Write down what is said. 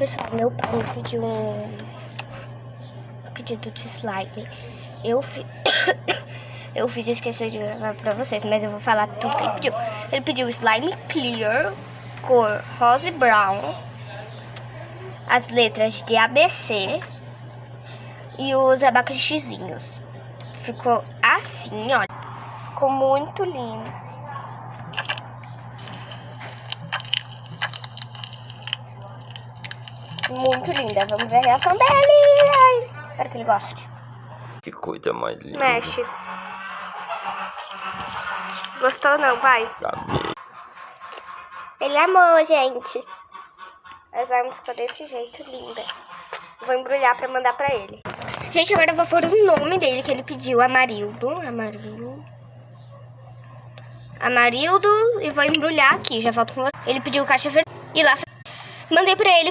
Pessoal, meu pai me pediu um pedido de slime. Eu fiz esquecer de gravar pra vocês, mas eu vou falar tudo que ele pediu. Ele pediu slime clear, cor rosa e brown, as letras de ABC e os abacaxizinhos. Ficou assim, olha. Ficou muito lindo. Muito linda. Vamos ver a reação dele. Ai, espero que ele goste. Que coisa mais linda. Mexe. Gostou não, pai? Amei. Ele amou, gente. A slime ficou desse jeito, linda. Vou embrulhar pra mandar pra ele. Gente, agora eu vou pôr o nome dele que ele pediu. Amarildo. E vou embrulhar aqui. Já volto com você. Ele pediu caixa verde. E lá. Mandei pra ele